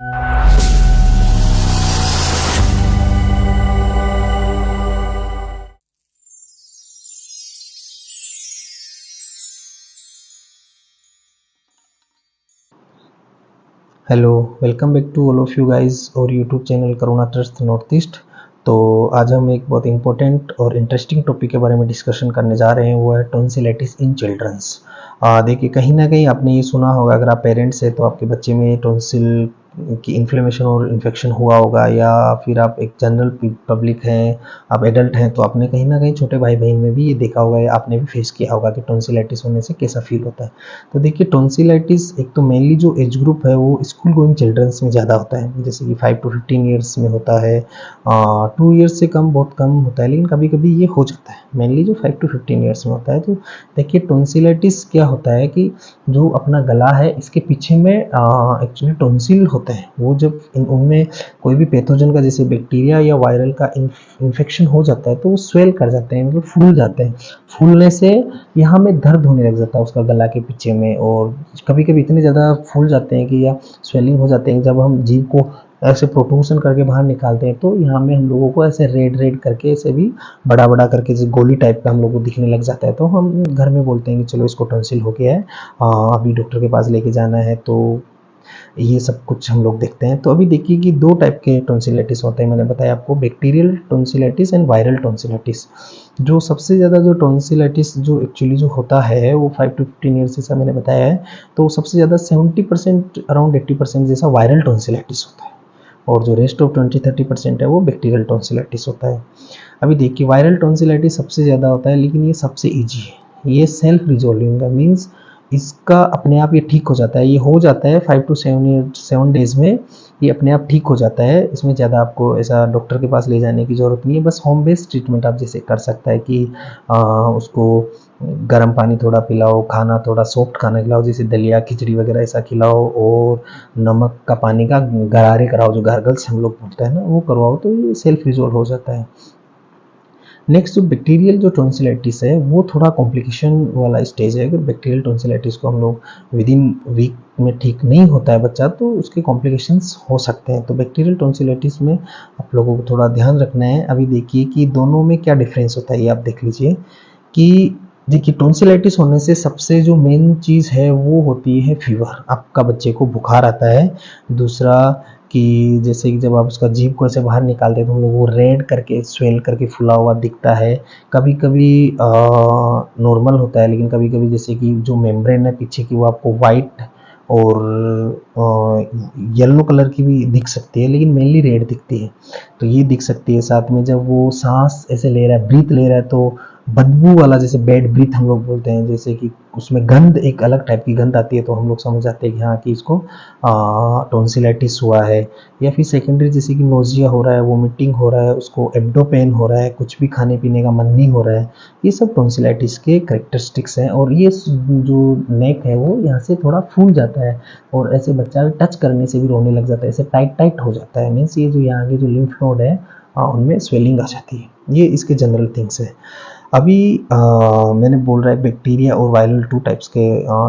Hello, welcome back to all of you guys और YouTube channel Karuna trust north east. तो आज हम एक बहुत इंपॉर्टेंट और इंटरेस्टिंग टॉपिक के बारे में डिस्कशन करने जा रहे हैं, वो है टॉन्सिलाइटिस इन चिल्ड्रंस। देखिए, कहीं ना कहीं आपने ये सुना होगा, अगर आप पेरेंट्स हैं तो आपके बच्चे में टॉन्सिल की इन्फ्लेमेशन और इन्फेक्शन हुआ होगा, या फिर आप एक जनरल पब्लिक हैं, आप एडल्ट हैं, तो आपने कहीं ना कहीं छोटे भाई बहन में भी ये देखा होगा या आपने भी फेस किया होगा कि टॉन्सिलाइटिस होने से कैसा फील होता है। तो देखिए, टॉन्सिलाइटिस एक तो मेनली जो एज ग्रुप है वो स्कूल गोइंग चिल्ड्रंस में ज़्यादा होता है, जैसे कि 5 to 15 ईयर्स में होता है। 2 ईयर्स से कम बहुत कम होता है, लेकिन कभी कभी ये हो जाता है। मेनली जो 5 to 15 ईयर्स में होता है। तो देखिए, टॉन्सिलाइटिस क्या होता है कि जो अपना गला है इसके पीछे में एक्चुअली टॉन्सिल होते हैं। वो जब उनमें कोई भी पैथोजन का, जैसे बैक्टीरिया या वायरल का इन्फेक्शन हो जाता है, तो वो स्वेल कर जाते हैं, मतलब फूल जाते हैं। फूलने से यहाँ में दर्द होने लग जाता है उसका गला के पीछे में, और कभी कभी इतने ज़्यादा फूल जाते हैं कि या स्वेलिंग हो जाते हैं, जब हम जीभ को ऐसे प्रोट्रूशन करके बाहर निकालते हैं तो यहाँ में हम लोगों को ऐसे रेड रेड करके, ऐसे भी बड़ा बड़ा करके, जैसे गोली टाइप का हम लोगों को दिखने लग जाता है। तो हम घर में बोलते हैं कि चलो इसको टॉन्सिल हो गया है, अभी डॉक्टर के पास लेके जाना है। तो ये सब कुछ हम लोग देखते हैं। तो अभी देखिए कि 2 टाइप के टॉन्सिलाइटिस होते हैं, मैंने बताया आपको, bacterial tonsillitis and viral tonsillitis. जो सबसे ज़्यादा जो टॉन्सिलाइटिस जो एक्चुअली जो होता है वो 5 to 15 ईयर्स जैसा मैंने बताया है, तो सबसे ज़्यादा 70% अराउंड 80% जैसा वायरल टॉन्सिलाइटिस होता है, और जो रेस्ट ऑफ 20-30% है वो बैक्टीरियल टॉन्सिलाइटिस होता है। अभी देखिए, वायरल टॉन्सिलाइटिस सबसे ज़्यादा होता है, लेकिन ये सबसे ईजी है। ये सेल्फ रिजॉल्विंग है, मीन्स इसका अपने आप ये ठीक हो जाता है। ये हो जाता है 5 to 7 डेज में, ये अपने आप ठीक हो जाता है। इसमें ज़्यादा आपको ऐसा डॉक्टर के पास ले जाने की ज़रूरत नहीं है। बस होम बेस्ड ट्रीटमेंट आप जैसे कर सकता है कि उसको गर्म पानी थोड़ा पिलाओ, खाना थोड़ा सॉफ्ट खाना खिलाओ, जैसे दलिया खिचड़ी वगैरह ऐसा खिलाओ, और नमक का पानी का गरारे कराओ, जो गार्गल्स हम लोग बोलते हैं ना, वो करवाओ, तो ये सेल्फ रिजॉल्व हो जाता है। नेक्स्ट, जो बैक्टीरियल जो टॉन्सिलाइटिस है वो थोड़ा कॉम्प्लिकेशन वाला स्टेज है। अगर बैक्टीरियल टॉन्सिलाइटिस को हम लोग विद इन वीक में ठीक नहीं होता है बच्चा, तो उसके कॉम्प्लिकेशंस हो सकते हैं। तो बैक्टीरियल टॉन्सिलाइटिस में आप लोगों को थोड़ा ध्यान रखना है। अभी देखिए कि दोनों में क्या डिफरेंस होता है, ये आप देख लीजिए कि देखिए, टॉन्सिलाइटिस होने से सबसे जो मेन चीज़ है वो होती है फीवर। आपका बच्चे को बुखार आता है। दूसरा कि जैसे कि जब आप उसका जीभ को ऐसे बाहर निकालते हैं तो हम लोग वो रेड करके, स्वेल करके फुला हुआ दिखता है। कभी कभी नॉर्मल होता है, लेकिन कभी कभी जैसे कि जो मेम्ब्रेन है पीछे की, वो आपको वाइट और येलो कलर की भी दिख सकती है, लेकिन मेनली रेड दिखती है। तो ये दिख सकती है। साथ में जब वो सांस ऐसे ले रहा है, ब्रीथ ले रहा है, तो बदबू वाला, जैसे बैड ब्रीथ हम लोग बोलते हैं, जैसे कि उसमें गंध, एक अलग टाइप की गंध आती है, तो हम लोग समझ जाते हैं कि हाँ, कि इसको टॉन्सिलाइटिस हुआ है। या फिर सेकेंडरी जैसे कि नोजिया हो रहा है, वोमिटिंग हो रहा है, उसको एब्डो पेन हो रहा है, कुछ भी खाने पीने का मन नहीं हो रहा है, ये सब टॉन्सिलाइटिस के करेक्टरिस्टिक्स हैं। और ये जो नेक है वो यहाँ से थोड़ा फूल जाता है, और ऐसे बच्चा टच करने से भी रोने लग जाता है, ऐसे टाइट टाइट हो जाता है। मीन्स ये जो यहाँ के जो लिम्फ नोड है उनमें स्वेलिंग आ जाती है। ये इसके जनरल थिंग्स है। अभी मैंने बोल रहा है बैक्टीरिया और वायरल 2 टाइप्स के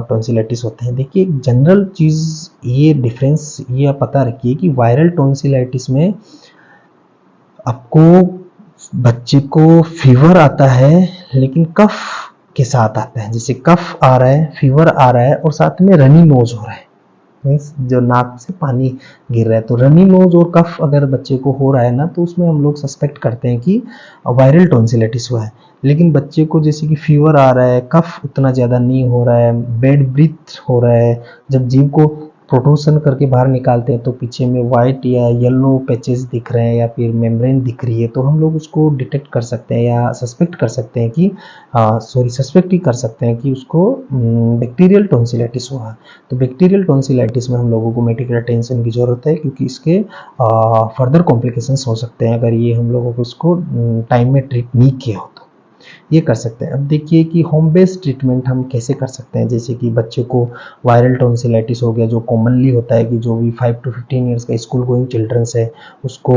टॉन्सिलाइटिस होते हैं। देखिए, एक जनरल चीज़, ये डिफरेंस ये आप पता रखिए कि वायरल टॉन्सिलाइटिस में आपको बच्चे को फीवर आता है, लेकिन कफ के साथ आता है। जैसे कफ आ रहा है, फीवर आ रहा है, और साथ में रनी नोज हो रहा है, मीन्स जो नाक से पानी गिर रहा है। तो रनी नोज और कफ अगर बच्चे को हो रहा है ना, तो उसमें हम लोग सस्पेक्ट करते हैं कि वायरल टॉन्सिलाइटिस हुआ है। लेकिन बच्चे को जैसे कि फीवर आ रहा है, कफ उतना ज़्यादा नहीं हो रहा है, बैड ब्रीथ हो रहा है, जब जीभ को प्रोट्रूशन करके बाहर निकालते हैं तो पीछे में वाइट या येलो पैचेस दिख रहे हैं, या फिर मेम्ब्रेन दिख रही है, तो हम लोग उसको डिटेक्ट कर सकते हैं या सस्पेक्ट कर सकते हैं कि सस्पेक्ट ही कर सकते हैं कि उसको बैक्टीरियल टॉन्सिलाइटिस हुआ है। तो बैक्टीरियल टॉन्सिलाइटिस में हम लोगों को मेडिकल अटेंशन की ज़रूरत है, क्योंकि इसके फर्दर कॉम्प्लिकेशंस हो सकते हैं अगर ये हम लोगों को इसको टाइम में ट्रीट नहीं किया हो। ये कर सकते हैं। अब देखिए कि होम बेस्ड ट्रीटमेंट हम कैसे कर सकते हैं। जैसे कि बच्चे को वायरल टॉन्सिलाइटिस हो गया, जो कॉमनली होता है कि जो भी 5 to 15 ईयर्स का स्कूल गोइंग चिल्ड्रंस है उसको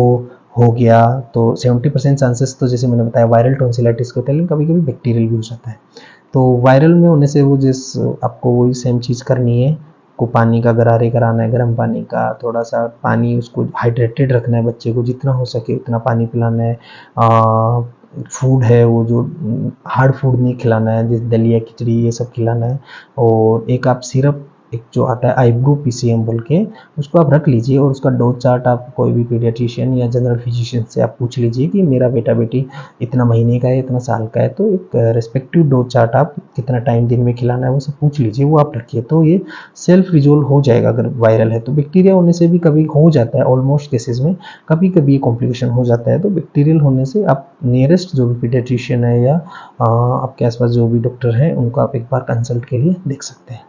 हो गया, तो 70% चांसेस तो जैसे मैंने बताया वायरल टॉन्सिलाइटिस के होते हैं, लेकिन कभी कभी बैक्टीरियल भी हो जाता है। तो वायरल में होने से वो जिस आपको वही सेम चीज़ करनी है को पानी का गरारे कराना है, गर्म पानी का, थोड़ा सा पानी उसको हाइड्रेटेड रखना है, बच्चे को जितना हो सके उतना पानी पिलाना है। फूड है वो जो हार्ड फूड नहीं खिलाना है, जैसे दलिया खिचड़ी ये सब खिलाना है। और एक आप सिरप, एक जो आता है आईब्रो पीसीएम बोल के, उसको आप रख लीजिए और उसका डोज चार्ट आप कोई भी पीडियाट्रिशियन या जनरल फिजिशियन से आप पूछ लीजिए कि मेरा बेटा बेटी इतना महीने का है, इतना साल का है, तो एक रेस्पेक्टिव डोज चार्ट आप कितना टाइम दिन में खिलाना है वो सब पूछ लीजिए, वो आप रखिए। तो ये सेल्फ रिजोल्व हो जाएगा। अगर वायरल है तो बैक्टीरिया होने से भी कभी हो जाता है, ऑलमोस्ट केसेस में कभी कभी कॉम्प्लिकेशन हो जाता है। तो बैक्टीरियल होने से आप नियरेस्ट जो भी पीडियाट्रिशियन है या आपके आसपास जो भी डॉक्टर हैं उनको आप एक बार कंसल्ट के लिए देख सकते हैं।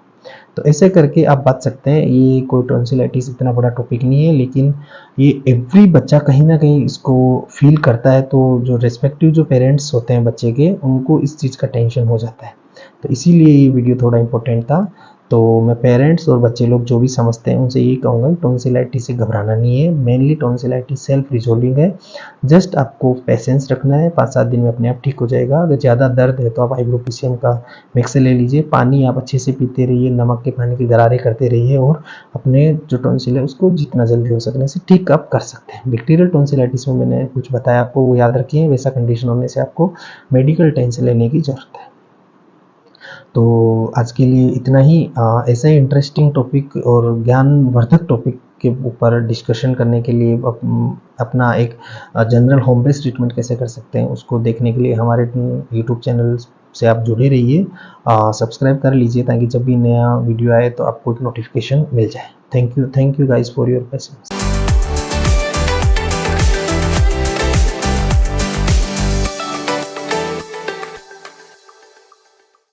तो ऐसे करके आप बच सकते हैं। ये कोई टॉन्सिलाइटिस इतना बड़ा टॉपिक नहीं है, लेकिन ये एवरी बच्चा कहीं ना कहीं इसको फील करता है। तो जो रेस्पेक्टिव जो पेरेंट्स होते हैं बच्चे के, उनको इस चीज़ का टेंशन हो जाता है। तो इसीलिए ये वीडियो थोड़ा इंपॉर्टेंट था। तो मैं पेरेंट्स और बच्चे लोग जो भी समझते हैं उनसे यही कहूँगा कि टॉन्सिलाइटिस से घबराना नहीं है। मेनली टॉन्सिलाइटिस सेल्फ रिजोल्विंग है। जस्ट आपको पेशेंस रखना है, 5-7 दिन में अपने आप ठीक हो जाएगा। अगर ज़्यादा दर्द है तो आप आइब्रोपीसियम का मिक्स ले लीजिए। पानी आप अच्छे से पीते रहिए, नमक के पानी के गरारे करते रहिए और अपने जो टॉन्सिल है उसको जितना जल्दी हो सकने से ठीक आप कर सकते हैं। बैक्टीरियल टॉन्सिलाइटिस में मैंने कुछ बताया आपको, वो याद रखिए। वैसा कंडीशन होने से आपको मेडिकल टेंशन लेने की जरूरत है। तो आज के लिए इतना ही। ऐसा ही इंटरेस्टिंग टॉपिक और ज्ञानवर्धक टॉपिक के ऊपर डिस्कशन करने के लिए अपना एक जनरल होम बेस्ड ट्रीटमेंट कैसे कर सकते हैं उसको देखने के लिए हमारे यूट्यूब चैनल से आप जुड़े रहिए। सब्सक्राइब कर लीजिए ताकि जब भी नया वीडियो आए तो आपको एक नोटिफिकेशन मिल जाए। Thank you guys for your patience.